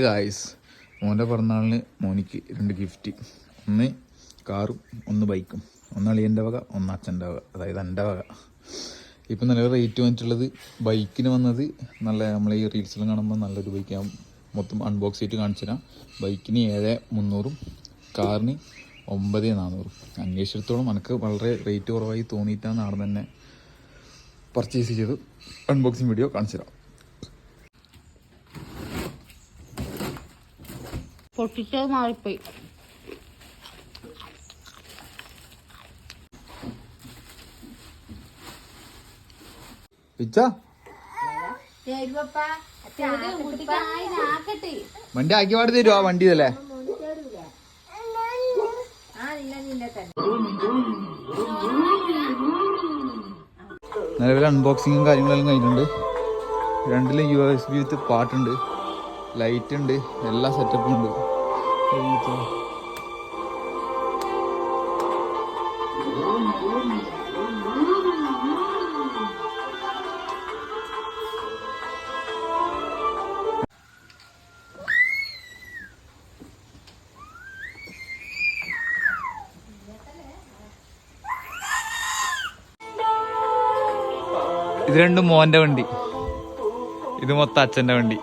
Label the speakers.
Speaker 1: Guys, മോൻ്റെ പിറന്നാളിന് മോനിക്ക് 2 ഗിഫ്റ്റ്. ഒന്ന് കാറും ഒന്ന് ബൈക്കും. ഒന്ന് അളിയൻ്റെ വക, ഒന്ന് അച്ഛൻ്റെ വക, അതായത് എൻ്റെ വക. ഇപ്പം നല്ല റേറ്റ് വന്നിട്ടുള്ളത് ബൈക്കിന് വന്നത് നല്ല നമ്മൾ ഈ റീൽസിലും കാണുമ്പോൾ നല്ലൊരു ബൈക്ക്. മൊത്തം അൺബോക്സ് ചെയ്തിട്ട് കാണിച്ചു തരാം. ബൈക്കിന് 7,300, കാറിന് 9,400. അന്വേഷിച്ചിടത്തോളം എനിക്ക് വളരെ റേറ്റ് കുറവായി തോന്നിയിട്ടാണ് നാളെ തന്നെ പർച്ചേസ് ചെയ്ത് അൺബോക്സിങ് വീഡിയോ കാണിച്ചു തരാം.
Speaker 2: പൊട്ടിച്ചത് മാറിപ്പോയി.
Speaker 1: വണ്ടി ആക്കി പാടി തരുമോ? ആ വണ്ടി ഇതല്ലേ? നിലവിലെ അൺബോക്സിങ്ങും കാര്യങ്ങളെല്ലാം കഴിഞ്ഞിട്ടുണ്ട്. 2 USB വിത്ത് പാട്ടുണ്ട്, ലൈറ്റ് ഉണ്ട്, എല്ലാ സെറ്റപ്പും ഉണ്ട്. ഇത് 2 മോൻ്റെ വണ്ടി, ഇത് മൊത്തം അച്ഛൻ്റെ വണ്ടി.